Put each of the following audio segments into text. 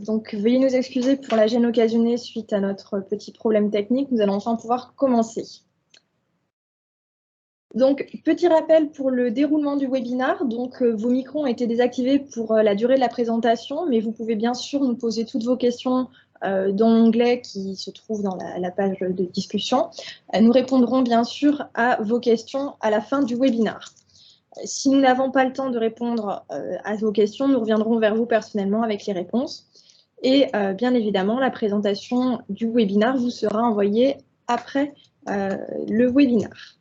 Donc, veuillez nous excuser pour la gêne occasionnée suite à notre petit problème technique. Nous allons enfin pouvoir commencer. Donc, petit rappel pour le déroulement du webinaire. Donc, vos micros ont été désactivés pour la durée de la présentation, mais vous pouvez bien sûr nous poser toutes vos questions dans l'onglet qui se trouve dans la page de discussion. Nous répondrons bien sûr à vos questions à la fin du webinaire. Si nous n'avons pas le temps de répondre à vos questions, nous reviendrons vers vous personnellement avec les réponses. Et bien évidemment, la présentation du webinaire vous sera envoyée après le webinaire.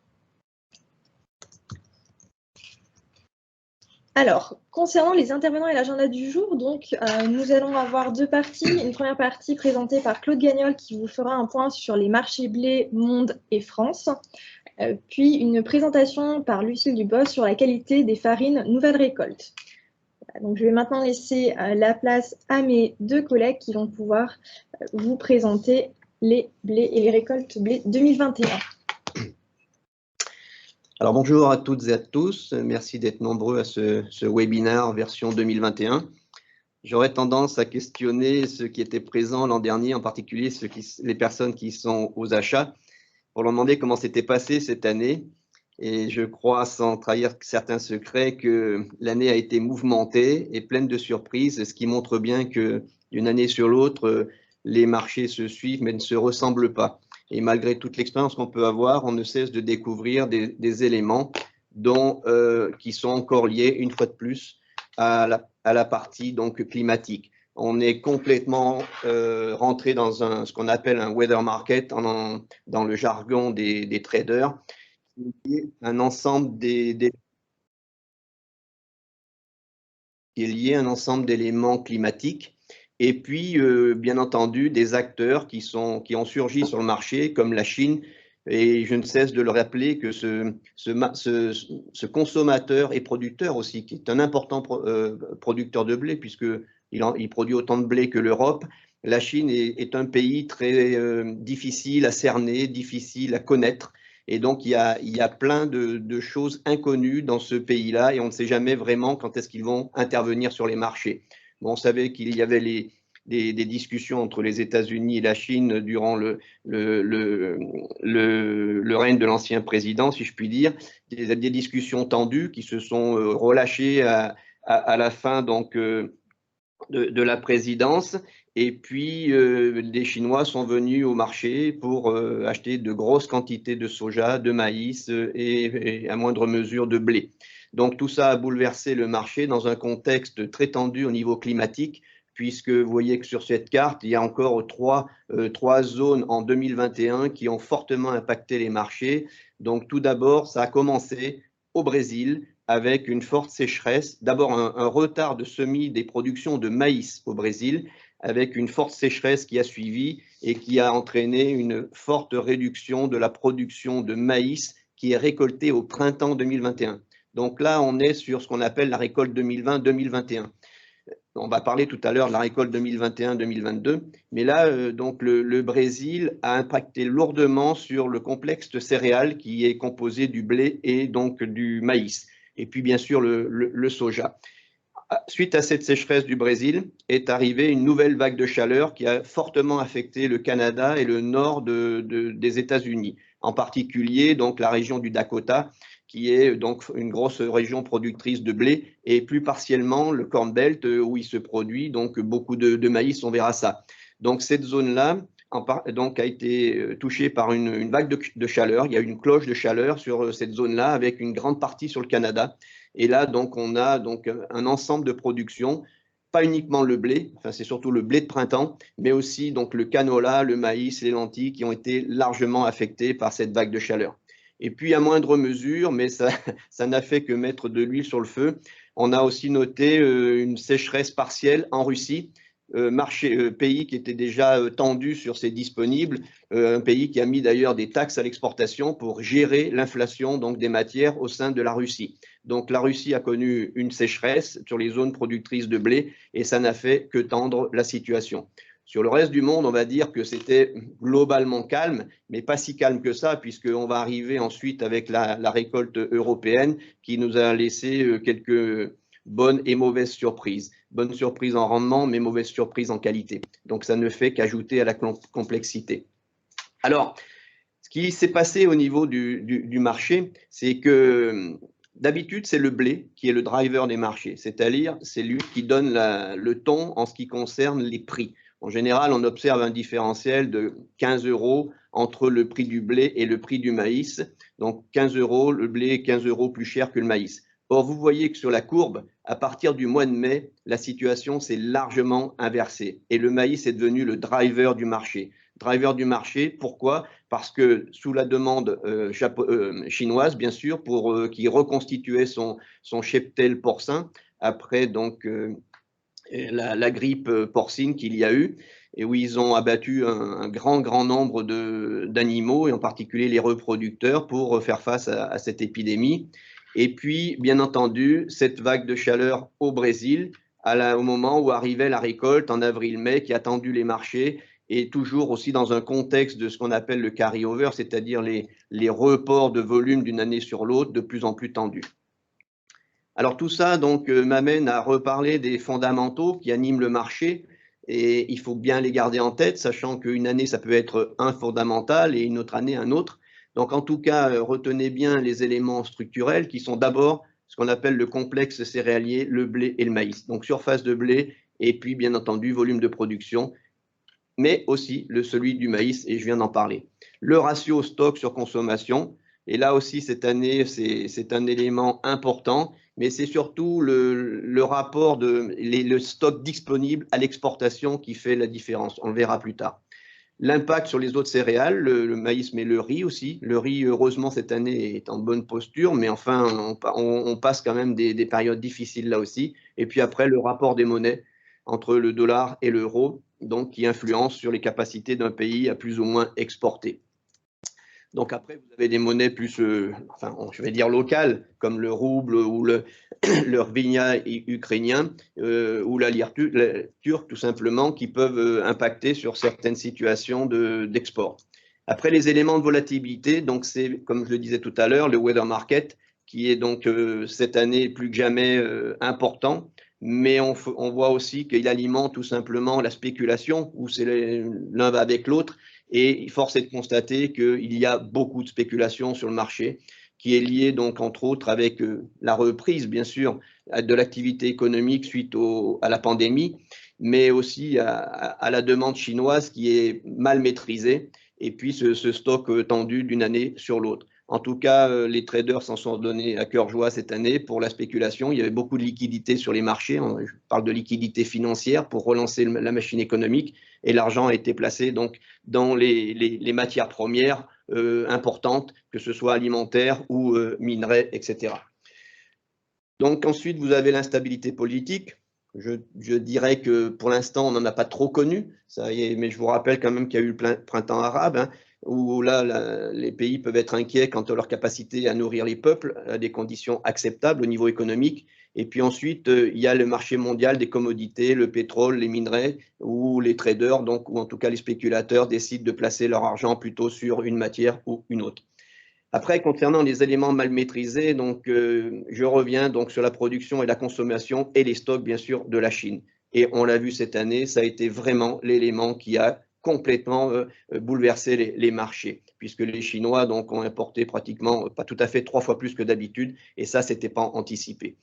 Alors, concernant les intervenants et l'agenda du jour, donc, nous allons avoir deux parties. Une première partie présentée par Claude Gagnol qui vous fera un point sur les marchés blé, monde et France. Puis une présentation par Lucille Dubos sur la qualité des farines nouvelle récolte. Donc, je vais maintenant laisser la place à mes deux collègues qui vont pouvoir vous présenter les blés et les récoltes blé 2021. Alors bonjour à toutes et à tous, merci d'être nombreux à ce webinaire version 2021. J'aurais tendance à questionner ceux qui étaient présents l'an dernier, en particulier les personnes qui sont aux achats, pour leur demander comment s'était passé cette année. Et je crois, sans trahir certains secrets, que l'année a été mouvementée et pleine de surprises, ce qui montre bien que d'une année sur l'autre, les marchés se suivent mais ne se ressemblent pas. Et malgré toute l'expérience qu'on peut avoir, on ne cesse de découvrir des éléments qui sont encore liés, une fois de plus, à la partie donc climatique. On est complètement rentré dans ce qu'on appelle un weather market dans le jargon des traders, qui est un ensemble qui est lié à un ensemble d'éléments climatiques. Et puis, bien entendu, des acteurs qui ont surgi sur le marché, comme la Chine. Et je ne cesse de le rappeler que ce consommateur et producteur aussi, qui est un important producteur de blé, puisqu'il produit autant de blé que l'Europe, la Chine est un pays très difficile à cerner, difficile à connaître. Et donc, il y a plein de choses inconnues dans ce pays-là et on ne sait jamais vraiment quand est-ce qu'ils vont intervenir sur les marchés. Bon, on savait qu'il y avait des discussions entre les États-Unis et la Chine durant le règne de l'ancien président, si je puis dire, des discussions tendues qui se sont relâchées à la fin donc, de la présidence. Et puis, les Chinois sont venus au marché pour acheter de grosses quantités de soja, de maïs et à moindre mesure de blé. Donc, tout ça a bouleversé le marché dans un contexte très tendu au niveau climatique, puisque vous voyez que sur cette carte, il y a encore trois zones en 2021 qui ont fortement impacté les marchés. Donc, tout d'abord, ça a commencé au Brésil, avec une forte sécheresse, d'abord un retard de semis des productions de maïs au Brésil, avec une forte sécheresse qui a suivi et qui a entraîné une forte réduction de la production de maïs qui est récoltée au printemps 2021. Donc là, on est sur ce qu'on appelle la récolte 2020-2021. On va parler tout à l'heure de la récolte 2021-2022, mais là, donc le Brésil a impacté lourdement sur le complexe de céréales qui est composé du blé et donc du maïs. Et puis, bien sûr, le soja. Suite à cette sécheresse du Brésil, est arrivée une nouvelle vague de chaleur qui a fortement affecté le Canada et le nord des États-Unis, en particulier donc la région du Dakota, qui est donc une grosse région productrice de blé, et plus partiellement le Corn Belt où il se produit donc beaucoup de maïs, on verra ça. Donc cette zone-là donc a été touchée par une vague de chaleur. Il y a une cloche de chaleur sur cette zone-là avec une grande partie sur le Canada. Et là, donc, on a donc un ensemble de productions, pas uniquement le blé, enfin, c'est surtout le blé de printemps, mais aussi donc le canola, le maïs, les lentilles qui ont été largement affectés par cette vague de chaleur. Et puis, à moindre mesure, mais ça n'a fait que mettre de l'huile sur le feu, on a aussi noté une sécheresse partielle en Russie, pays qui était déjà tendu sur ses disponibles, un pays qui a mis d'ailleurs des taxes à l'exportation pour gérer l'inflation donc des matières au sein de la Russie. Donc la Russie a connu une sécheresse sur les zones productrices de blé et ça n'a fait que tendre la situation. Sur le reste du monde, on va dire que c'était globalement calme, mais pas si calme que ça, puisqu'on va arriver ensuite avec la récolte européenne qui nous a laissé bonne et mauvaise surprise. Bonne surprise en rendement, mais mauvaise surprise en qualité. Donc ça ne fait qu'ajouter à la complexité. Alors, ce qui s'est passé au niveau du marché, c'est que d'habitude, c'est le blé qui est le driver des marchés, c'est-à-dire c'est lui qui donne le ton en ce qui concerne les prix. En général, on observe un différentiel de 15 € entre le prix du blé et le prix du maïs. Donc 15 €, le blé est 15 € plus cher que le maïs. Or, vous voyez que sur la courbe, à partir du mois de mai, la situation s'est largement inversée et le maïs est devenu le driver du marché. Driver du marché, pourquoi? Parce que sous la demande chinoise, bien sûr, qui reconstituait son cheptel porcin après donc la grippe porcine qu'il y a eu, et où ils ont abattu un grand nombre d'animaux, et en particulier les reproducteurs, pour faire face à cette épidémie. Et puis, bien entendu, cette vague de chaleur au Brésil, au moment où arrivait la récolte en avril-mai, qui a tendu les marchés, et toujours aussi dans un contexte de ce qu'on appelle le carry-over, c'est-à-dire les reports de volume d'une année sur l'autre de plus en plus tendus. Alors tout ça donc m'amène à reparler des fondamentaux qui animent le marché, et il faut bien les garder en tête, sachant qu'une année ça peut être un fondamental et une autre année un autre. Donc en tout cas, retenez bien les éléments structurels qui sont d'abord ce qu'on appelle le complexe céréalier, le blé et le maïs. Donc surface de blé et puis bien entendu volume de production, mais aussi celui du maïs, et je viens d'en parler. Le ratio stock sur consommation, et là aussi cette année c'est un élément important, mais c'est surtout le rapport le stock disponible à l'exportation qui fait la différence, on le verra plus tard. L'impact sur les autres céréales, le maïs, mais le riz aussi. Le riz, heureusement, cette année est en bonne posture, mais enfin, on passe quand même des périodes difficiles là aussi. Et puis après, le rapport des monnaies entre le dollar et l'euro, donc qui influence sur les capacités d'un pays à plus ou moins exporter. Donc après, vous avez des monnaies plus, enfin, je vais dire locales, comme le rouble ou le hryvnia ukrainien ou la lire turque, tout simplement, qui peuvent impacter sur certaines situations d'export. Après, les éléments de volatilité, donc c'est, comme je le disais tout à l'heure, le weather market, qui est donc cette année plus que jamais important, mais on voit aussi qu'il alimente tout simplement la spéculation, où l'un va avec l'autre. Et force est de constater qu'il y a beaucoup de spéculation sur le marché, qui est liée donc entre autres avec la reprise, bien sûr, de l'activité économique suite à la pandémie, mais aussi à la demande chinoise qui est mal maîtrisée, et puis ce stock tendu d'une année sur l'autre. En tout cas, les traders s'en sont donnés à cœur joie cette année pour la spéculation. Il y avait beaucoup de liquidités sur les marchés. Je parle de liquidité financière pour relancer la machine économique. Et l'argent a été placé donc dans les matières premières importantes, que ce soit alimentaires ou minerais, etc. Donc ensuite, vous avez l'instabilité politique. Je dirais que pour l'instant, on n'en a pas trop connu, ça y est, mais je vous rappelle quand même qu'il y a eu le printemps arabe, hein, où là, les pays peuvent être inquiets quant à leur capacité à nourrir les peuples à des conditions acceptables au niveau économique. Et puis ensuite, il y a le marché mondial des commodités, le pétrole, les minerais, où les traders, donc, ou en tout cas les spéculateurs, décident de placer leur argent plutôt sur une matière ou une autre. Après, concernant les éléments mal maîtrisés, donc, je reviens donc sur la production et la consommation et les stocks, bien sûr, de la Chine. Et on l'a vu cette année, ça a été vraiment l'élément qui a complètement bouleversé les marchés, puisque les Chinois donc, ont importé pratiquement, pas tout à fait 3 fois plus que d'habitude, et ça, ce n'était pas anticipé.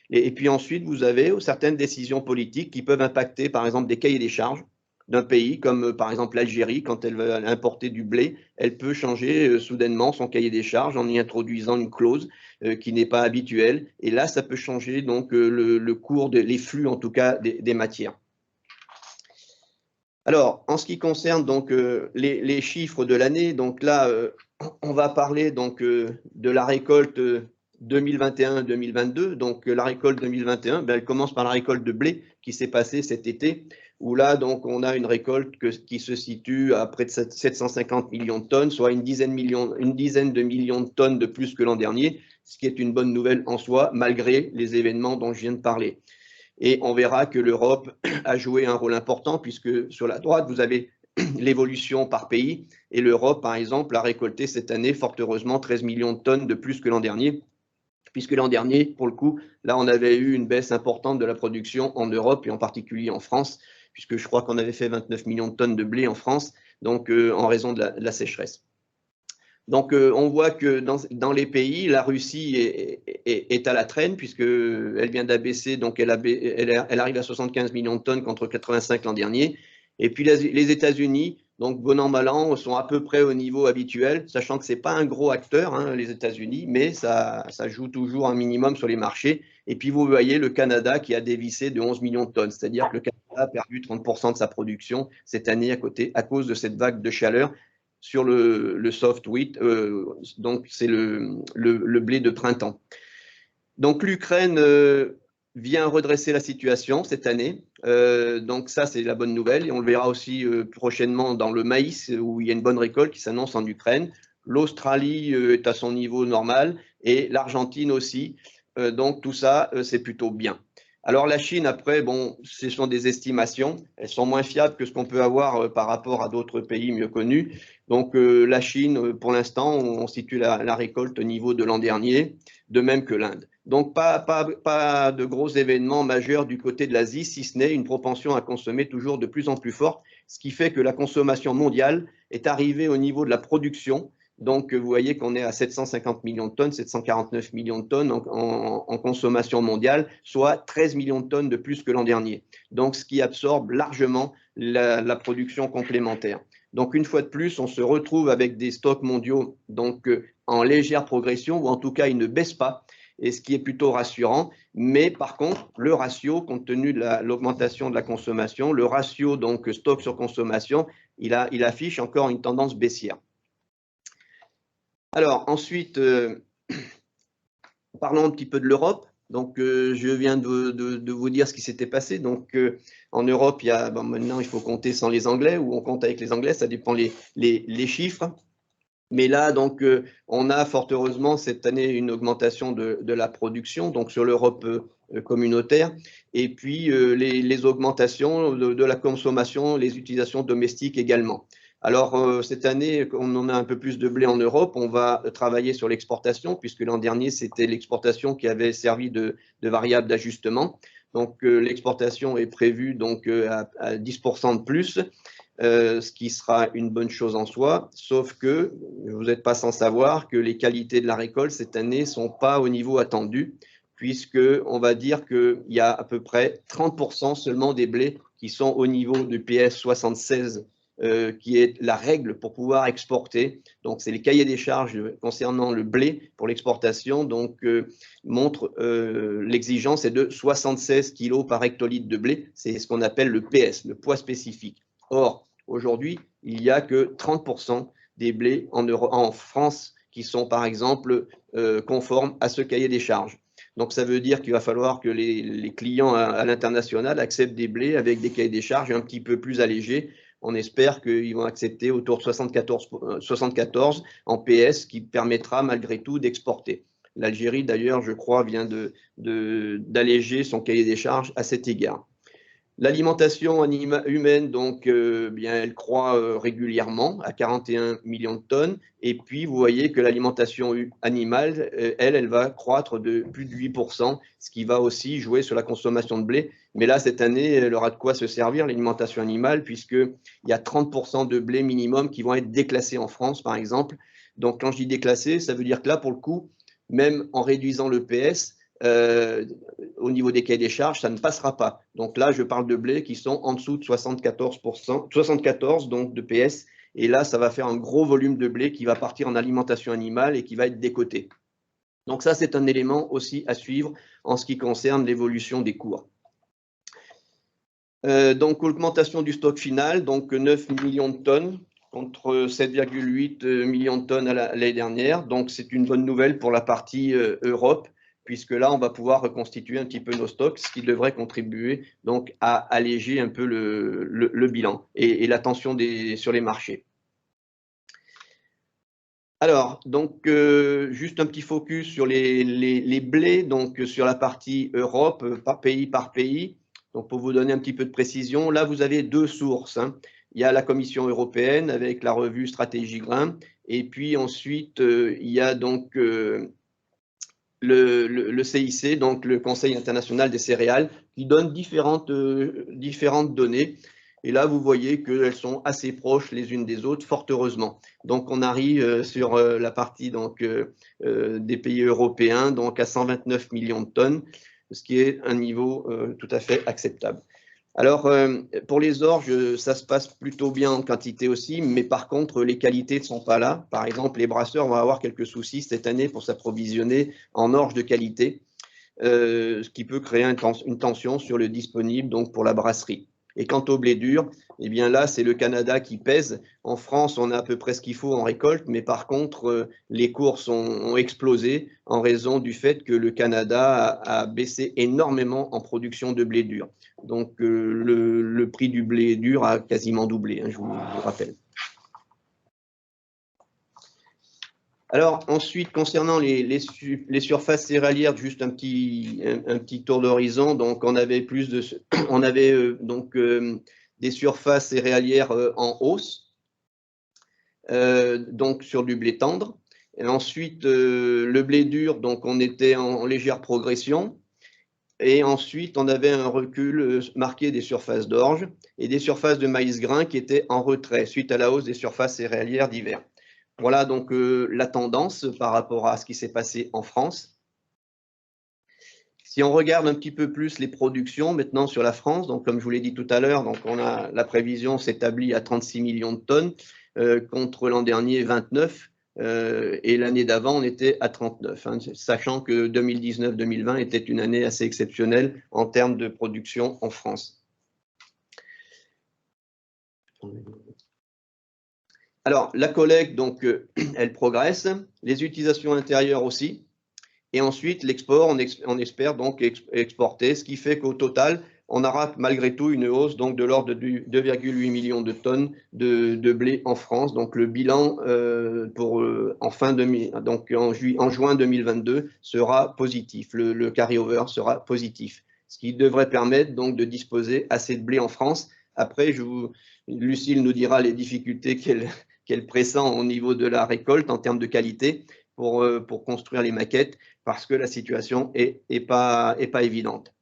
Et puis ensuite, vous avez certaines décisions politiques qui peuvent impacter, par exemple, des cahiers des charges d'un pays, comme par exemple l'Algérie, quand elle veut importer du blé, elle peut changer soudainement son cahier des charges en y introduisant une clause qui n'est pas habituelle. Et là, ça peut changer donc le cours, les flux en tout cas des matières. Alors, en ce qui concerne donc les chiffres de l'année, donc là, on va parler donc de la récolte 2021-2022. Donc la récolte 2021, ben, elle commence par la récolte de blé qui s'est passée cet été, où là donc on a une récolte qui se situe à près de 750 millions de tonnes, soit une dizaine de millions de tonnes de plus que l'an dernier, ce qui est une bonne nouvelle en soi, malgré les événements dont je viens de parler. Et on verra que l'Europe a joué un rôle important, puisque sur la droite, vous avez l'évolution par pays. Et l'Europe, par exemple, a récolté cette année, fort heureusement, 13 millions de tonnes de plus que l'an dernier, puisque l'an dernier, pour le coup, là, on avait eu une baisse importante de la production en Europe et en particulier en France, puisque je crois qu'on avait fait 29 millions de tonnes de blé en France, donc en raison de la sécheresse. Donc, on voit que dans les pays, la Russie est à la traîne, puisqu'elle vient d'abaisser, donc elle arrive à 75 millions de tonnes contre 85 l'an dernier. Et puis les États-Unis, donc bon an, mal an, sont à peu près au niveau habituel, sachant que ce n'est pas un gros acteur, hein, les États-Unis, mais ça joue toujours un minimum sur les marchés. Et puis vous voyez le Canada qui a dévissé de 11 millions de tonnes, c'est-à-dire que le Canada a perdu 30% de sa production cette année à cause de cette vague de chaleur sur le soft wheat, donc c'est le blé de printemps. Donc l'Ukraine vient redresser la situation cette année, donc ça c'est la bonne nouvelle, et on le verra aussi prochainement dans le maïs où il y a une bonne récolte qui s'annonce en Ukraine. L'Australie est à son niveau normal et l'Argentine aussi, donc tout ça c'est plutôt bien. Alors la Chine, après, bon, ce sont des estimations, elles sont moins fiables que ce qu'on peut avoir par rapport à d'autres pays mieux connus. Donc la Chine, pour l'instant, on situe la récolte au niveau de l'an dernier, de même que l'Inde. Donc pas de gros événements majeurs du côté de l'Asie, si ce n'est une propension à consommer toujours de plus en plus forte, ce qui fait que la consommation mondiale est arrivée au niveau de la production. Donc, vous voyez qu'on est à 750 millions de tonnes, 749 millions de tonnes en consommation mondiale, soit 13 millions de tonnes de plus que l'an dernier. Donc, ce qui absorbe largement la production complémentaire. Donc, une fois de plus, on se retrouve avec des stocks mondiaux donc, en légère progression, ou en tout cas, ils ne baissent pas, et ce qui est plutôt rassurant. Mais par contre, le ratio, compte tenu de l'augmentation de la consommation, le ratio donc stock sur consommation, il affiche encore une tendance baissière. Alors, ensuite, parlons un petit peu de l'Europe. Donc, je viens de vous dire ce qui s'était passé. Donc, en Europe, maintenant, il faut compter sans les Anglais, ou on compte avec les Anglais, ça dépend les chiffres. Mais là, donc, on a fort heureusement cette année une augmentation de la production, donc sur l'Europe communautaire, et puis les augmentations de la consommation, les utilisations domestiques également. Alors, cette année, on en a un peu plus de blé en Europe, on va travailler sur l'exportation, puisque l'an dernier, c'était l'exportation qui avait servi de variable d'ajustement. Donc, l'exportation est prévue donc, à 10% de plus. Ce qui sera une bonne chose en soi, sauf que vous n'êtes pas sans savoir que les qualités de la récolte cette année ne sont pas au niveau attendu, puisqu'on va dire qu'il y a à peu près 30% seulement des blés qui sont au niveau du PS 76, qui est la règle pour pouvoir exporter. Donc, c'est les cahiers des charges concernant le blé pour l'exportation, donc montre l'exigence est de 76 kg par hectolitre de blé. C'est ce qu'on appelle le PS, le poids spécifique. Or, aujourd'hui, il n'y a que 30% des blés en France qui sont, par exemple, conformes à ce cahier des charges. Donc, ça veut dire qu'il va falloir que les clients à l'international acceptent des blés avec des cahiers des charges un petit peu plus allégés. On espère qu'ils vont accepter autour de 74 en PS, ce qui permettra malgré tout d'exporter. L'Algérie, d'ailleurs, je crois, vient d'alléger son cahier des charges à cet égard. L'alimentation humaine, donc, bien, elle croît régulièrement à 41 millions de tonnes. Et puis, vous voyez que l'alimentation animale, elle va croître de plus de 8%, ce qui va aussi jouer sur la consommation de blé. Mais là, cette année, elle aura de quoi se servir, l'alimentation animale, puisqu'il y a 30% de blé minimum qui vont être déclassés en France, par exemple. Donc, quand je dis déclassés, ça veut dire que là, pour le coup, même en réduisant le PS, au niveau des cahiers des charges, ça ne passera pas. Donc là, je parle de blé qui sont en dessous de 74 donc de PS. Et là, ça va faire un gros volume de blé qui va partir en alimentation animale et qui va être décoté. Donc ça, c'est un élément aussi à suivre en ce qui concerne l'évolution des cours. Donc, augmentation du stock final, donc 9 millions de tonnes contre 7,8 millions de tonnes l'année dernière. Donc, c'est une bonne nouvelle pour la partie Europe, puisque là, on va pouvoir reconstituer un petit peu nos stocks, ce qui devrait contribuer donc à alléger un peu le bilan et la tension sur les marchés. Alors, donc, juste un petit focus sur les blés, donc sur la partie Europe, par pays. Donc, pour vous donner un petit peu de précision, là, vous avez deux sources, hein. Il y a la Commission européenne avec la revue Stratégie Grain, et puis ensuite, il y a donc le CIC, donc le Conseil international des céréales, qui donne différentes données. Et là, vous voyez qu'elles sont assez proches les unes des autres, fort heureusement. Donc, on arrive sur la partie des pays européens, donc à 129 millions de tonnes, ce qui est un niveau tout à fait acceptable. Alors, pour les orges, ça se passe plutôt bien en quantité aussi, mais par contre, les qualités ne sont pas là. Par exemple, les brasseurs vont avoir quelques soucis cette année pour s'approvisionner en orge de qualité, ce qui peut créer une tension sur le disponible donc pour la brasserie. Et quant au blé dur, eh bien là, c'est le Canada qui pèse. En France, on a à peu près ce qu'il faut en récolte, mais par contre, les cours ont explosé en raison du fait que le Canada a baissé énormément en production de blé dur. Donc, le prix du blé dur a quasiment doublé, hein, je vous rappelle. Alors, ensuite, concernant les surfaces céréalières, juste un petit tour d'horizon. Donc, on avait des surfaces céréalières en hausse, donc sur du blé tendre. Et ensuite, le blé dur, donc on était en légère progression. Et ensuite, on avait un recul marqué des surfaces d'orge et des surfaces de maïs grain qui étaient en retrait suite à la hausse des surfaces céréalières d'hiver. Voilà donc la tendance par rapport à ce qui s'est passé en France. Si on regarde un petit peu plus les productions maintenant sur la France, donc comme je vous l'ai dit tout à l'heure, donc la prévision s'établit à 36 millions de tonnes contre l'an dernier 29 et l'année d'avant on était à 39, hein, sachant que 2019-2020 était une année assez exceptionnelle en termes de production en France. Alors, la collecte, donc, elle progresse, les utilisations intérieures aussi, et ensuite l'export, on espère donc exporter, ce qui fait qu'au total, on aura malgré tout une hausse donc de l'ordre de 2,8 millions de tonnes de blé en France. Donc le bilan en juin 2022 sera positif, le carry-over sera positif, ce qui devrait permettre donc de disposer assez de blé en France. Après, Lucille nous dira les difficultés qu'elle pressent au niveau de la récolte en termes de qualité pour construire les maquettes, parce que la situation est pas évidente.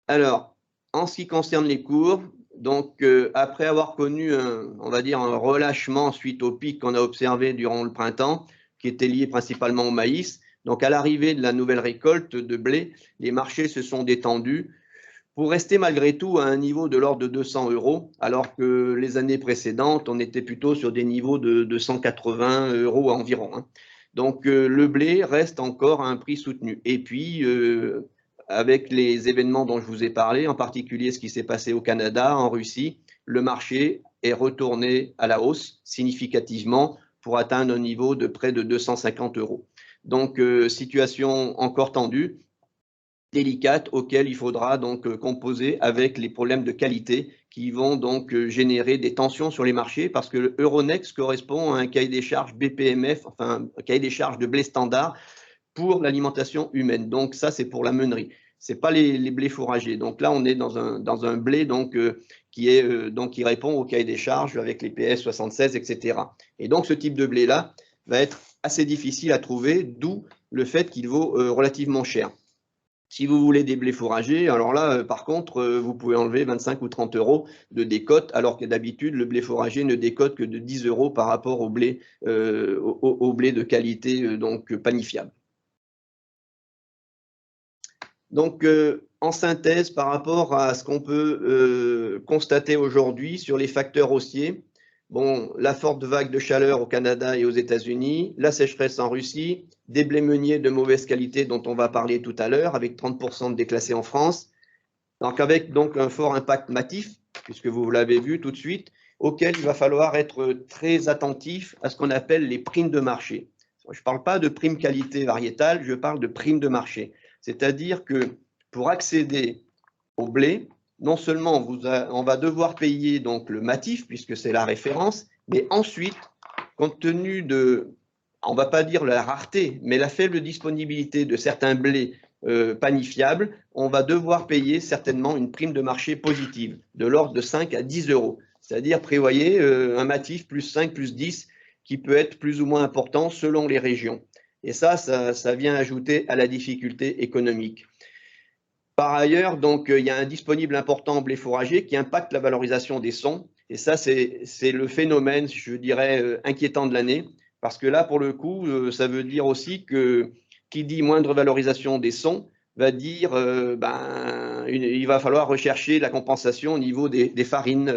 Alors, en ce qui concerne les cours, donc après avoir connu on va dire un relâchement suite au pic qu'on a observé durant le printemps, qui était lié principalement au maïs, donc à l'arrivée de la nouvelle récolte de blé, les marchés se sont détendus pour rester malgré tout à un niveau de l'ordre de 200 €, alors que les années précédentes, on était plutôt sur des niveaux de 180 € environ, hein. Donc le blé reste encore à un prix soutenu. Et puis, avec les événements dont je vous ai parlé, en particulier ce qui s'est passé au Canada, en Russie, le marché est retourné à la hausse significativement pour atteindre un niveau de près de 250 €. Donc situation encore tendue, délicate, auquel il faudra donc composer avec les problèmes de qualité qui vont donc générer des tensions sur les marchés, parce que Euronext correspond à un cahier des charges BPMF, enfin un cahier des charges de blé standard pour l'alimentation humaine. Donc ça, c'est pour la meunerie. C'est pas les blés fourragés. Donc là, on est dans un blé donc qui répond au cahier des charges avec les PS 76, etc. Et donc ce type de blé là va être assez difficile à trouver, d'où le fait qu'il vaut relativement cher. Si vous voulez des blés fourragés, alors là, par contre, vous pouvez enlever 25 ou 30 € de décote, alors que d'habitude, le blé fourragé ne décote que de 10 € par rapport au blé de qualité donc panifiable. Donc, en synthèse, par rapport à ce qu'on peut constater aujourd'hui sur les facteurs haussiers, bon, la forte vague de chaleur au Canada et aux États-Unis, la sécheresse en Russie, des blés meuniers de mauvaise qualité dont on va parler tout à l'heure, avec 30% de déclassés en France, donc avec donc un fort impact matif, puisque vous l'avez vu tout de suite, auquel il va falloir être très attentif à ce qu'on appelle les primes de marché. Je ne parle pas de primes qualité variétale, je parle de primes de marché. C'est-à-dire que pour accéder au blé, non seulement on va devoir payer donc le matif, puisque c'est la référence, mais ensuite, compte tenu de, on ne va pas dire la rareté, mais la faible disponibilité de certains blés panifiables, on va devoir payer certainement une prime de marché positive, de l'ordre de 5 à 10 €. C'est-à-dire prévoyez un matif plus 5 plus 10, qui peut être plus ou moins important selon les régions. Et ça vient ajouter à la difficulté économique. Par ailleurs, donc, il y a un disponible important en blé fourragé qui impacte la valorisation des sons. Et ça, c'est le phénomène, je dirais, inquiétant de l'année. Parce que là, pour le coup, ça veut dire aussi que qui dit moindre valorisation des sons va dire il va falloir rechercher la compensation au niveau des farines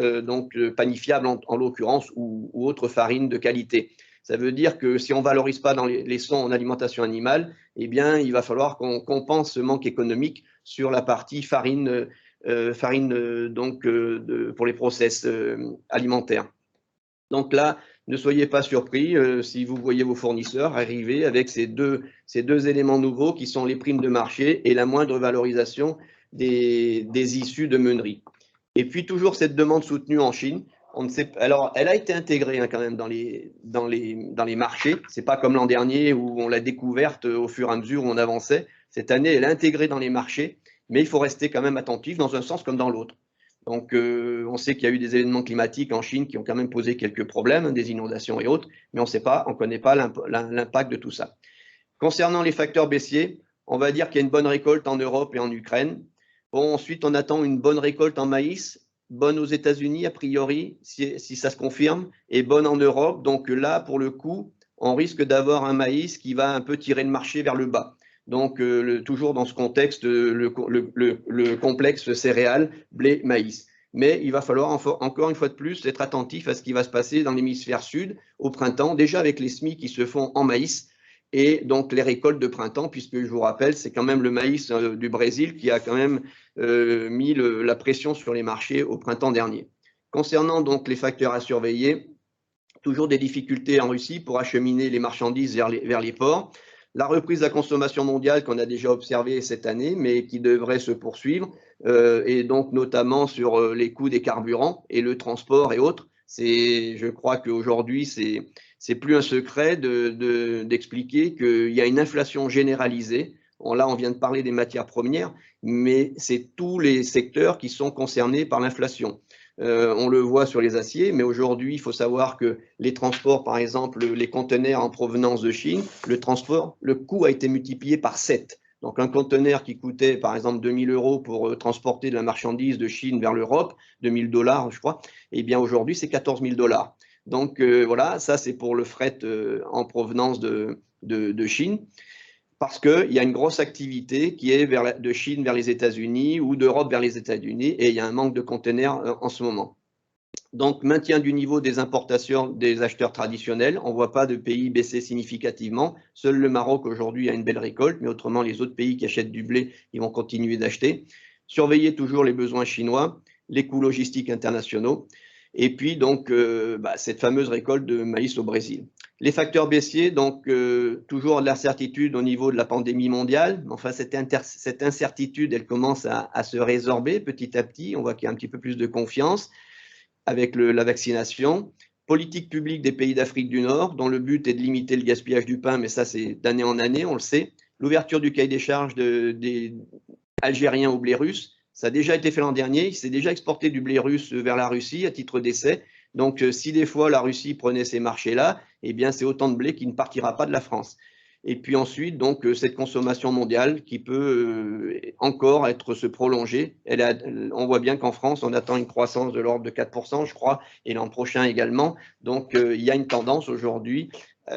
panifiables en l'occurrence ou autres farines de qualité. Ça veut dire que si on ne valorise pas dans les sons en alimentation animale, eh bien, il va falloir qu'on compense ce manque économique sur la partie farine, pour les process alimentaires. Donc là, ne soyez pas surpris si vous voyez vos fournisseurs arriver avec ces deux éléments nouveaux qui sont les primes de marché et la moindre valorisation des issues de meunerie. Et puis toujours cette demande soutenue en Chine. On ne sait, alors, elle a été intégrée quand même dans les marchés. C'est pas comme l'an dernier où on l'a découverte au fur et à mesure où on avançait. Cette année, elle est intégrée dans les marchés, mais il faut rester quand même attentif dans un sens comme dans l'autre. Donc, on sait qu'il y a eu des événements climatiques en Chine qui ont quand même posé quelques problèmes, des inondations et autres, mais on ne connaît pas l'impact de tout ça. Concernant les facteurs baissiers, on va dire qu'il y a une bonne récolte en Europe et en Ukraine. Bon, ensuite, on attend une bonne récolte en maïs, bonne aux États-Unis a priori, si ça se confirme, et bonne en Europe. Donc là, pour le coup, on risque d'avoir un maïs qui va un peu tirer le marché vers le bas. Donc, toujours dans ce contexte, le complexe céréales, blé, maïs. Mais il va falloir encore une fois de plus être attentif à ce qui va se passer dans l'hémisphère sud au printemps, déjà avec les semis qui se font en maïs et donc les récoltes de printemps, puisque je vous rappelle, c'est quand même le maïs du Brésil qui a quand même mis la pression sur les marchés au printemps dernier. Concernant donc les facteurs à surveiller, toujours des difficultés en Russie pour acheminer les marchandises vers les ports. La reprise de la consommation mondiale qu'on a déjà observée cette année, mais qui devrait se poursuivre, et donc notamment sur les coûts des carburants et le transport et autres. Je crois qu'aujourd'hui, c'est plus un secret d'expliquer qu'il y a une inflation généralisée. Là, on vient de parler des matières premières, mais c'est tous les secteurs qui sont concernés par l'inflation. On le voit sur les aciers, mais aujourd'hui, il faut savoir que les transports, par exemple, les conteneurs en provenance de Chine, le coût a été multiplié par 7. Donc, un conteneur qui coûtait, par exemple, 2000 € pour transporter de la marchandise de Chine vers l'Europe, 2000 $, je crois, eh bien, aujourd'hui, c'est 14 000 $. Donc, voilà, ça, c'est pour le fret en provenance de Chine. Parce qu'il y a une grosse activité qui est de Chine vers les États-Unis ou d'Europe vers les États-Unis et il y a un manque de conteneurs en ce moment. Donc, maintien du niveau des importations des acheteurs traditionnels. On ne voit pas de pays baisser significativement. Seul le Maroc aujourd'hui a une belle récolte, mais autrement, les autres pays qui achètent du blé, ils vont continuer d'acheter. Surveiller toujours les besoins chinois, les coûts logistiques internationaux. Et puis, donc, cette fameuse récolte de maïs au Brésil. Les facteurs baissiers, donc toujours de l'incertitude au niveau de la pandémie mondiale. Enfin, cette incertitude, elle commence à se résorber petit à petit. On voit qu'il y a un petit peu plus de confiance avec la vaccination. Politique publique des pays d'Afrique du Nord, dont le but est de limiter le gaspillage du pain, mais ça, c'est d'année en année, on le sait. L'ouverture du cahier des charges des Algériens au blé russe. Ça a déjà été fait l'an dernier. Il s'est déjà exporté du blé russe vers la Russie à titre d'essai. Donc, si des fois la Russie prenait ces marchés-là, eh bien, c'est autant de blé qui ne partira pas de la France. Et puis ensuite, donc, cette consommation mondiale qui peut encore se prolonger. On voit bien qu'en France, on attend une croissance de l'ordre de 4%, je crois, et l'an prochain également. Donc, il y a une tendance aujourd'hui,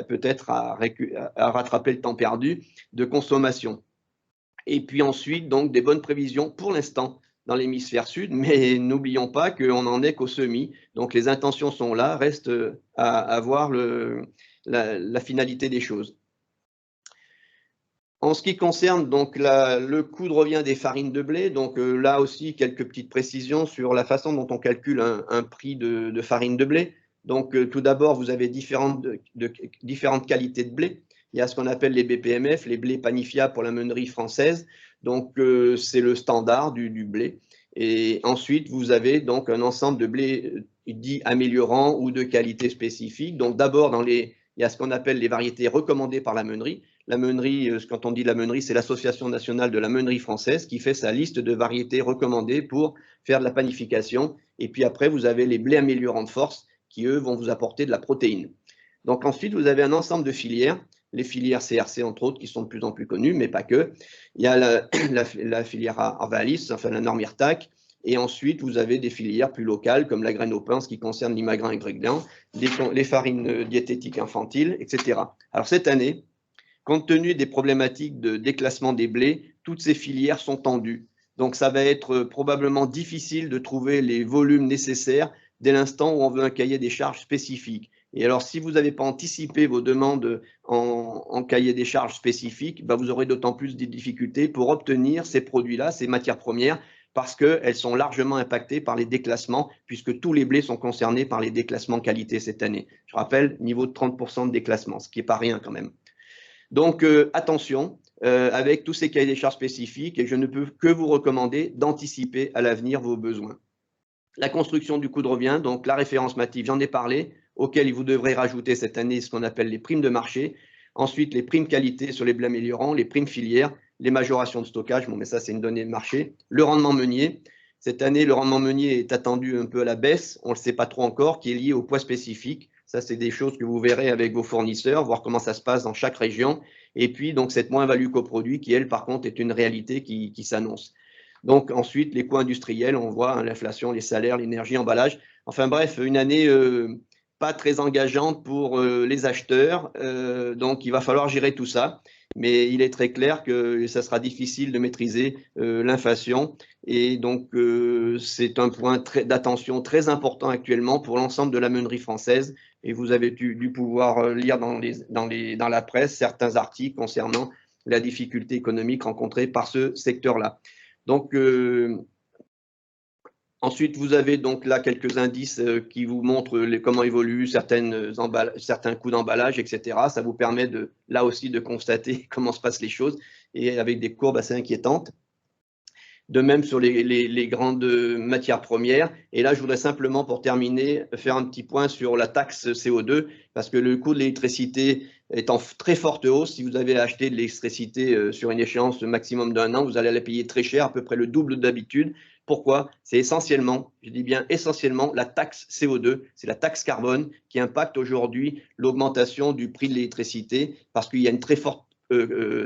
peut-être à rattraper le temps perdu de consommation. Et puis ensuite, donc, des bonnes prévisions pour l'instant dans l'hémisphère sud, mais n'oublions pas qu'on n'en est qu'au semis. Donc les intentions sont là, reste à voir la finalité des choses. En ce qui concerne donc le coût de revient des farines de blé, donc là aussi quelques petites précisions sur la façon dont on calcule un prix de farine de blé. Donc tout d'abord, vous avez différentes qualités de blé. Il y a ce qu'on appelle les BPMF, les blés panifiables pour la meunerie française. Donc, c'est le standard du blé. Et ensuite, vous avez donc un ensemble de blés dits améliorants ou de qualité spécifique. Donc, d'abord, il y a ce qu'on appelle les variétés recommandées par la meunerie. La meunerie, quand on dit la meunerie, c'est l'Association nationale de la meunerie française qui fait sa liste de variétés recommandées pour faire de la panification. Et puis après, vous avez les blés améliorants de force qui, eux, vont vous apporter de la protéine. Donc ensuite, vous avez un ensemble de filières, les filières CRC entre autres, qui sont de plus en plus connues, mais pas que. Il y a la filière Arvalis, enfin la norme IRTAC, et ensuite vous avez des filières plus locales, comme la graine au pain, ce qui concerne l'imagrin et gréglan, les farines diététiques infantiles, etc. Alors cette année, compte tenu des problématiques de déclassement des blés, toutes ces filières sont tendues. Donc ça va être probablement difficile de trouver les volumes nécessaires dès l'instant où on veut un cahier des charges spécifique. Et alors, si vous n'avez pas anticipé vos demandes en cahier des charges spécifiques, bah, vous aurez d'autant plus de difficultés pour obtenir ces produits-là, ces matières premières, parce qu'elles sont largement impactées par les déclassements, puisque tous les blés sont concernés par les déclassements qualité cette année. Je rappelle, niveau de 30% de déclassement, ce qui n'est pas rien quand même. Donc, attention, avec tous ces cahiers des charges spécifiques, et je ne peux que vous recommander d'anticiper à l'avenir vos besoins. La construction du coût de revient, donc la référence mative, j'en ai parlé, auquel vous devrez rajouter cette année ce qu'on appelle les primes de marché. Ensuite, les primes qualité sur les blés améliorants, les primes filières, les majorations de stockage, bon, mais ça, c'est une donnée de marché. Le rendement meunier. Cette année, le rendement meunier est attendu un peu à la baisse, on ne le sait pas trop encore, qui est lié au poids spécifique. Ça, c'est des choses que vous verrez avec vos fournisseurs, voir comment ça se passe dans chaque région. Et puis, donc, cette moins-value coproduit qui, elle, par contre, est une réalité qui s'annonce. Donc, ensuite, les coûts industriels, on voit hein, l'inflation, les salaires, l'énergie, l'emballage. Enfin, bref, une année pas très engageante pour les acheteurs. Donc, il va falloir gérer tout ça. Mais il est très clair que ça sera difficile de maîtriser l'inflation. Et donc, c'est un point d'attention très important actuellement pour l'ensemble de la meunerie française. Et vous avez dû pouvoir lire dans la presse certains articles concernant la difficulté économique rencontrée par ce secteur-là. Donc, ensuite, vous avez donc là quelques indices qui vous montrent comment évoluent certains coûts d'emballage, etc. Ça vous permet là aussi de constater comment se passent les choses et avec des courbes assez inquiétantes. De même sur les grandes matières premières. Et là, je voudrais simplement, pour terminer, faire un petit point sur la taxe CO2, parce que le coût de l'électricité est en très forte hausse. Si vous avez acheté de l'électricité sur une échéance maximum d'1 an, vous allez la payer très cher, à peu près le double d'habitude. Pourquoi? C'est essentiellement, je dis bien essentiellement, la taxe CO2, c'est la taxe carbone qui impacte aujourd'hui l'augmentation du prix de l'électricité, parce qu'il y a une très forte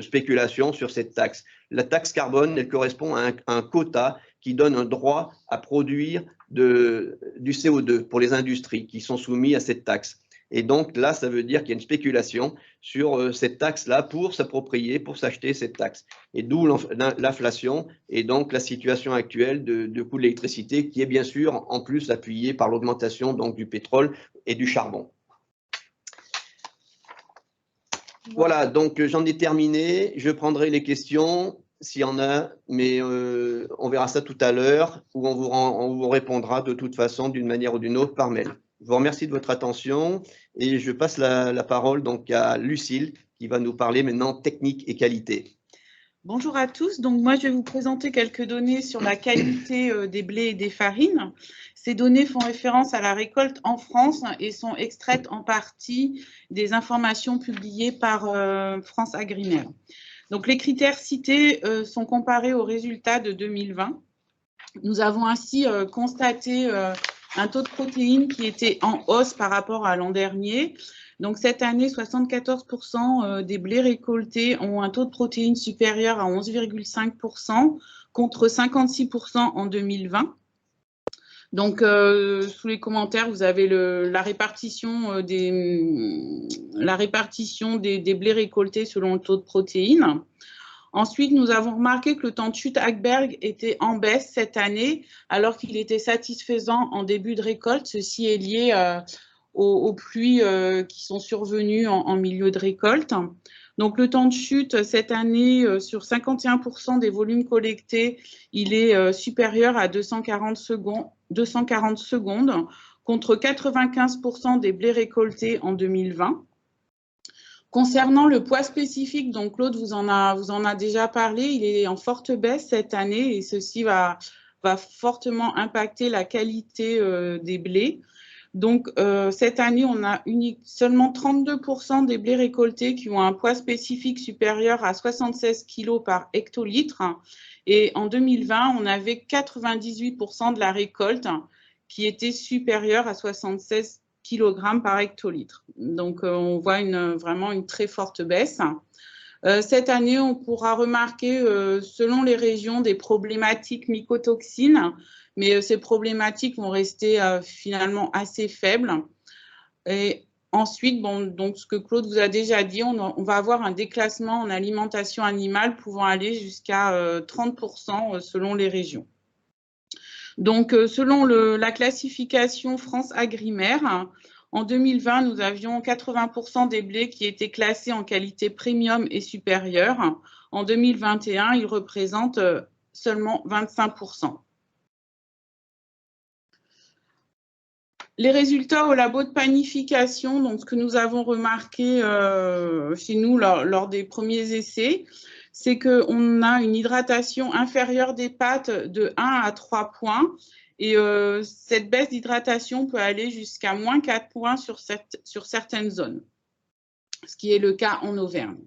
spéculation sur cette taxe. La taxe carbone, elle correspond à un quota qui donne un droit à produire du CO2 pour les industries qui sont soumises à cette taxe. Et donc là, ça veut dire qu'il y a une spéculation sur cette taxe-là pour s'approprier, pour s'acheter cette taxe. Et d'où l'inflation et donc la situation actuelle de coût de l'électricité qui est bien sûr en plus appuyée par l'augmentation donc du pétrole et du charbon. Voilà, donc j'en ai terminé. Je prendrai les questions s'il y en a, mais on verra ça tout à l'heure où on vous répondra de toute façon d'une manière ou d'une autre par mail. Je vous remercie de votre attention et je passe la parole donc à Lucille qui va nous parler maintenant technique et qualité. Bonjour à tous, donc moi je vais vous présenter quelques données sur la qualité des blés et des farines. Ces données font référence à la récolte en France et sont extraites en partie des informations publiées par France Agrimer. Donc les critères cités sont comparés aux résultats de 2020. Nous avons ainsi constaté un taux de protéines qui était en hausse par rapport à l'an dernier. Donc, cette année, 74% des blés récoltés ont un taux de protéines supérieur à 11,5% contre 56% en 2020. Donc, sous les commentaires, vous avez la répartition des blés récoltés selon le taux de protéines. Ensuite, nous avons remarqué que le temps de chute Hagberg était en baisse cette année, alors qu'il était satisfaisant en début de récolte. Ceci est lié aux pluies qui sont survenues en milieu de récolte. Donc, le temps de chute cette année, sur 51% des volumes collectés, il est supérieur à 240 secondes contre 95% des blés récoltés en 2020. Concernant le poids spécifique, donc Claude vous en a déjà parlé, il est en forte baisse cette année et ceci va fortement impacter la qualité des blés. Donc, cette année, on a seulement 32% des blés récoltés qui ont un poids spécifique supérieur à 76 kg par hectolitre. Et en 2020, on avait 98% de la récolte qui était supérieure à 76 kg par hectolitre. Donc, on voit vraiment une très forte baisse. Cette année, on pourra remarquer, selon les régions, des problématiques mycotoxines, mais ces problématiques vont rester finalement assez faibles. Et ensuite, bon, donc ce que Claude vous a déjà dit, on va avoir un déclassement en alimentation animale pouvant aller jusqu'à 30% selon les régions. Donc, selon la classification France Agrimaire, en 2020, nous avions 80% des blés qui étaient classés en qualité premium et supérieure. En 2021, ils représentent seulement 25%. Les résultats au labo de panification, donc ce que nous avons remarqué chez nous lors des premiers essais, c'est qu'on a une hydratation inférieure des pâtes de 1 à 3 points. Et cette baisse d'hydratation peut aller jusqu'à moins 4 points sur certaines zones, ce qui est le cas en Auvergne.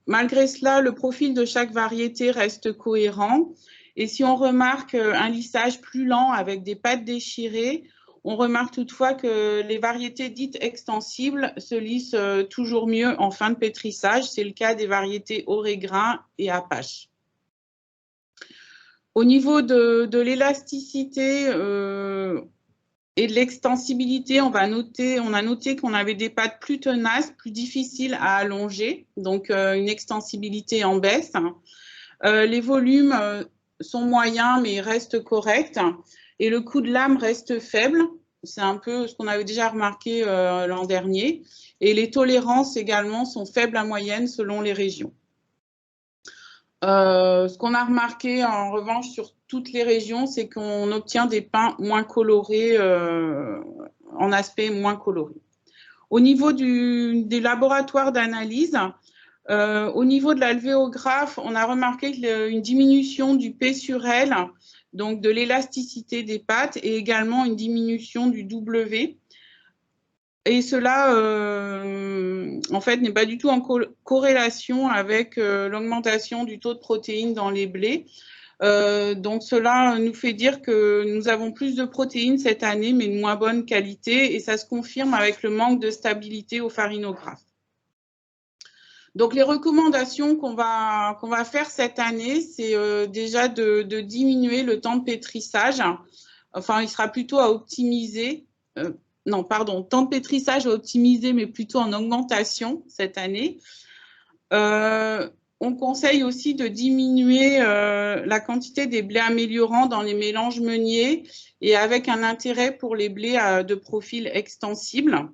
Malgré cela, le profil de chaque variété reste cohérent. Et si on remarque un lissage plus lent avec des pâtes déchirées, on remarque toutefois que les variétés dites extensibles se lissent toujours mieux en fin de pétrissage. C'est le cas des variétés Orégrin et Apache. Au niveau de l'élasticité et de l'extensibilité, on a noté qu'on avait des pâtes plus tenaces, plus difficiles à allonger, donc une extensibilité en baisse. Les volumes sont moyens, mais ils restent corrects. Et le coût de lame reste faible. C'est un peu ce qu'on avait déjà remarqué l'an dernier. Et les tolérances également sont faibles à moyenne selon les régions. Ce qu'on a remarqué en revanche sur toutes les régions, c'est qu'on obtient des pains moins colorés, en aspect moins coloré. Au niveau des laboratoires d'analyse, au niveau de l'alvéographe, on a remarqué une diminution du P sur L, donc de l'élasticité des pâtes, et également une diminution du W. Et cela, en fait, n'est pas du tout en corrélation avec l'augmentation du taux de protéines dans les blés. Donc, cela nous fait dire que nous avons plus de protéines cette année, mais de moins bonne qualité, et ça se confirme avec le manque de stabilité au farinographe. Donc, les recommandations qu'on va faire cette année, c'est déjà de diminuer le temps de pétrissage. Enfin, il sera plutôt à optimiser. Non, pardon, temps de pétrissage à optimiser, mais plutôt en augmentation cette année. On conseille aussi de diminuer la quantité des blés améliorants dans les mélanges meuniers et avec un intérêt pour les blés de profil extensible.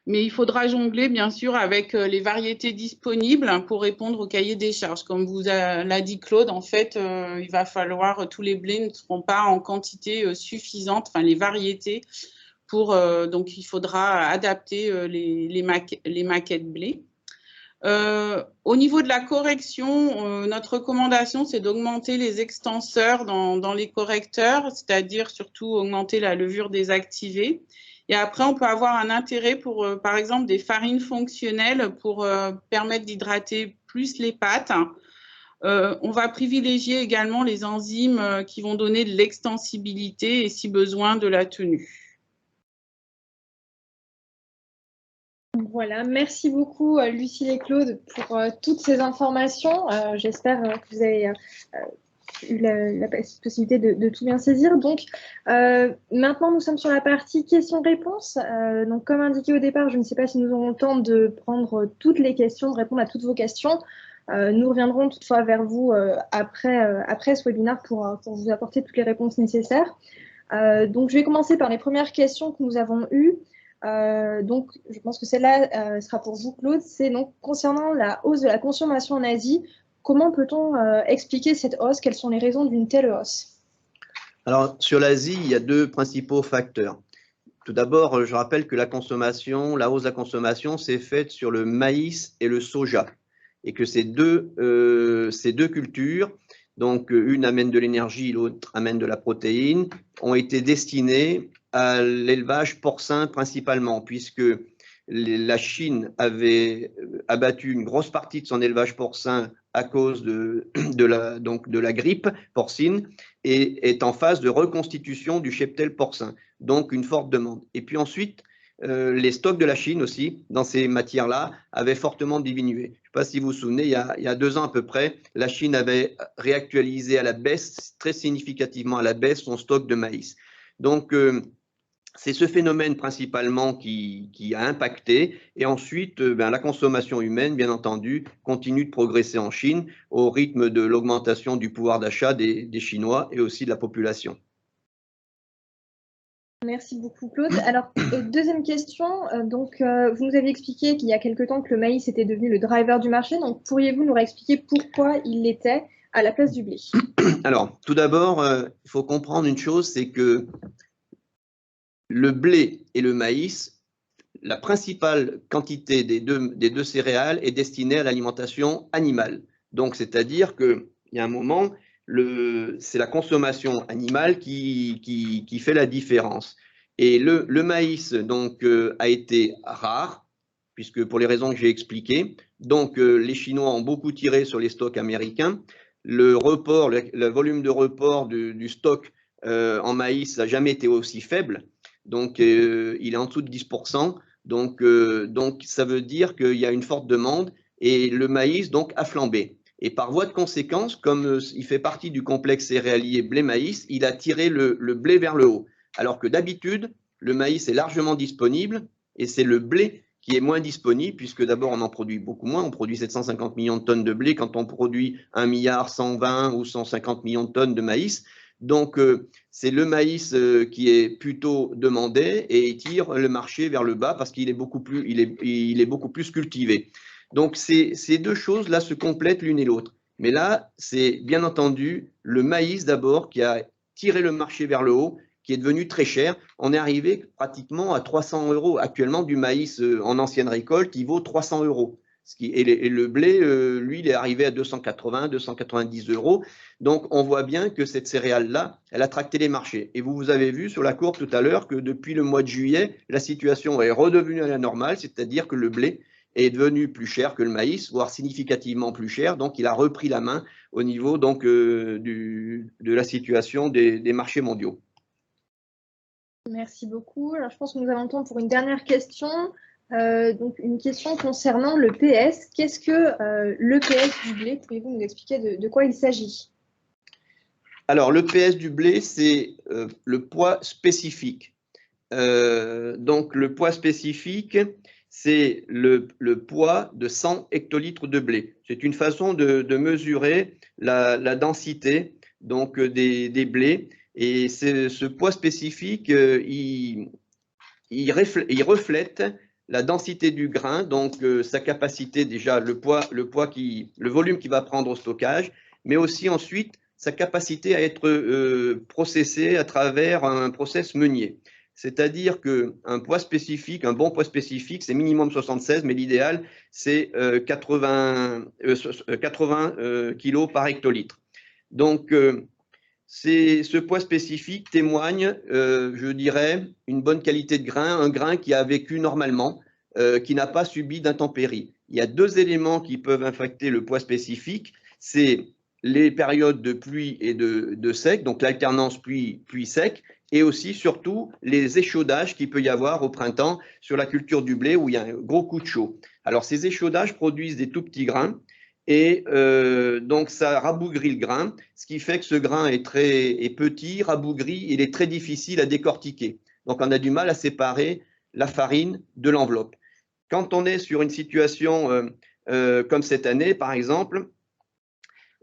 Mais il faudra jongler, bien sûr, avec les variétés disponibles pour répondre au cahier des charges. Comme vous l'a dit Claude, en fait, il va falloir, tous les blés ne seront pas en quantité suffisante, enfin les variétés, donc il faudra adapter les maquettes blés. Au niveau de la correction, notre recommandation, c'est d'augmenter les extenseurs dans les correcteurs, c'est-à-dire surtout augmenter la levure désactivée. Et après, on peut avoir un intérêt pour, par exemple, des farines fonctionnelles pour permettre d'hydrater plus les pâtes. On va privilégier également les enzymes qui vont donner de l'extensibilité et, si besoin, de la tenue. Voilà, merci beaucoup Lucille et Claude pour toutes ces informations. J'espère que vous avez eu la possibilité de tout bien saisir. Donc, maintenant, nous sommes sur la partie questions-réponses. Donc, comme indiqué au départ, je ne sais pas si nous aurons le temps de prendre toutes les questions, de répondre à toutes vos questions. Nous reviendrons toutefois vers vous après ce webinaire pour vous apporter toutes les réponses nécessaires. Donc, je vais commencer par les premières questions que nous avons eues. Donc, je pense que celle-là sera pour vous, Claude. C'est donc concernant la hausse de la consommation en Asie. Comment peut-on expliquer cette hausse? Quelles sont les raisons d'une telle hausse? Alors, sur l'Asie, il y a deux principaux facteurs. Tout d'abord, je rappelle que la hausse de la consommation s'est faite sur le maïs et le soja. Et que ces deux cultures, donc une amène de l'énergie, l'autre amène de la protéine, ont été destinées à l'élevage porcin principalement, puisque la Chine avait abattu une grosse partie de son élevage porcin à cause de la grippe porcine, est en phase de reconstitution du cheptel porcin, donc une forte demande. Et puis ensuite, les stocks de la Chine aussi, dans ces matières-là, avaient fortement diminué. Je ne sais pas si vous vous souvenez, il y a 2 ans à peu près, la Chine avait réactualisé à la baisse, très significativement à la baisse, son stock de maïs. Donc, c'est ce phénomène principalement qui a impacté. Et ensuite, la consommation humaine, bien entendu, continue de progresser en Chine au rythme de l'augmentation du pouvoir d'achat des Chinois et aussi de la population. Merci beaucoup, Claude. Alors, deuxième question. Donc, vous nous avez expliqué qu'il y a quelque temps que le maïs était devenu le driver du marché. Donc, pourriez-vous nous réexpliquer pourquoi il l'était à la place du blé? Alors, tout d'abord, il faut comprendre une chose, c'est que le blé et le maïs, la principale quantité des deux céréales est destinée à l'alimentation animale. Donc, c'est-à-dire qu'il y a un moment, c'est la consommation animale qui fait la différence. Et le maïs donc, a été rare, puisque pour les raisons que j'ai expliquées, donc les Chinois ont beaucoup tiré sur les stocks américains. Le volume de report du stock en maïs n'a jamais été aussi faible. Donc, il est en dessous de 10%. Donc, ça veut dire qu'il y a une forte demande et le maïs donc a flambé. Et par voie de conséquence, comme il fait partie du complexe céréalier blé-maïs, il a tiré le blé vers le haut. Alors que d'habitude, le maïs est largement disponible et c'est le blé qui est moins disponible, puisque d'abord on en produit beaucoup moins, on produit 750 millions de tonnes de blé quand on produit 1 milliard 120 ou 150 millions de tonnes de maïs. Donc, c'est le maïs qui est plutôt demandé et il tire le marché vers le bas parce qu'il est beaucoup plus cultivé. Donc, ces deux choses-là se complètent l'une et l'autre. Mais là, c'est bien entendu le maïs d'abord qui a tiré le marché vers le haut, qui est devenu très cher. On est arrivé pratiquement à 300 € actuellement du maïs en ancienne récolte qui vaut 300 €. Et le blé, lui, il est arrivé à 280, 290 €. Donc, on voit bien que cette céréale-là, elle a tracté les marchés. Et vous avez vu sur la courbe tout à l'heure que depuis le mois de juillet, la situation est redevenue à la normale, c'est-à-dire que le blé est devenu plus cher que le maïs, voire significativement plus cher. Donc, il a repris la main au niveau donc, de la situation des marchés mondiaux. Merci beaucoup. Alors, je pense que nous avons le temps pour une dernière question. Donc, une question concernant le PS. Qu'est-ce que le PS du blé? Pouvez-vous nous expliquer de quoi il s'agit? Alors, le PS du blé, c'est le poids spécifique. Donc, le poids spécifique, c'est le poids de 100 hectolitres de blé. C'est une façon de mesurer la densité donc, des blés. Et ce poids spécifique, il reflète la densité du grain, donc sa capacité déjà, le volume qu'il va prendre au stockage, mais aussi ensuite sa capacité à être processé à travers un process meunier. C'est-à-dire qu'un poids spécifique, un bon poids spécifique, c'est minimum 76, mais l'idéal, c'est 80 kg par hectolitre. Donc, ce poids spécifique témoigne, je dirais, une bonne qualité de grain, un grain qui a vécu normalement, qui n'a pas subi d'intempéries. Il y a 2 éléments qui peuvent affecter le poids spécifique, c'est les périodes de pluie et de sec, donc l'alternance pluie-sec, et aussi, surtout, les échaudages qu'il peut y avoir au printemps sur la culture du blé où il y a un gros coup de chaud. Alors, ces échaudages produisent des tout petits grains et donc ça rabougrit le grain, ce qui fait que ce grain est petit, rabougri, il est très difficile à décortiquer. Donc, on a du mal à séparer la farine de l'enveloppe. Quand on est sur une situation comme cette année, par exemple,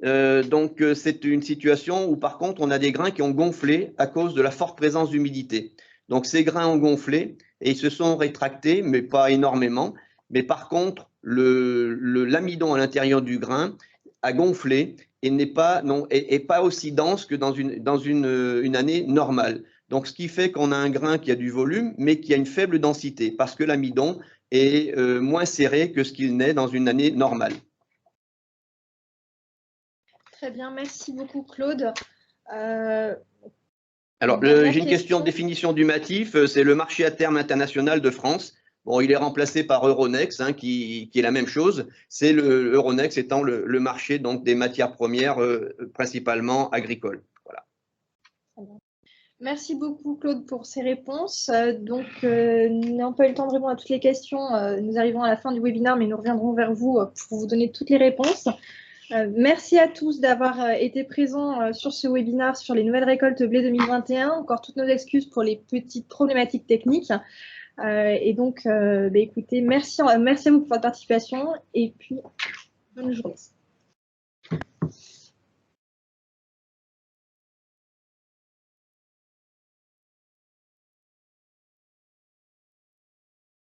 donc c'est une situation où par contre on a des grains qui ont gonflé à cause de la forte présence d'humidité. Donc ces grains ont gonflé et ils se sont rétractés, mais pas énormément. Mais par contre, l'amidon à l'intérieur du grain a gonflé et n'est pas aussi dense que dans une année normale. Donc ce qui fait qu'on a un grain qui a du volume, mais qui a une faible densité, parce que l'amidon est moins serré que ce qu'il n'est dans une année normale. Très bien, merci beaucoup Claude. Alors, j'ai une question de définition du MATIF, c'est le marché à terme international de France. Bon, il est remplacé par Euronext, hein, qui est la même chose. C'est Euronext étant le marché donc, des matières premières, principalement agricoles. Voilà. Merci beaucoup Claude pour ces réponses. Nous n'avons pas eu le temps de répondre à toutes les questions. Nous arrivons à la fin du webinaire, mais nous reviendrons vers vous pour vous donner toutes les réponses. Merci à tous d'avoir été présents sur ce webinaire sur les nouvelles récoltes blé 2021. Encore toutes nos excuses pour les petites problématiques techniques. Écoutez, merci à vous pour votre participation et puis bonne journée.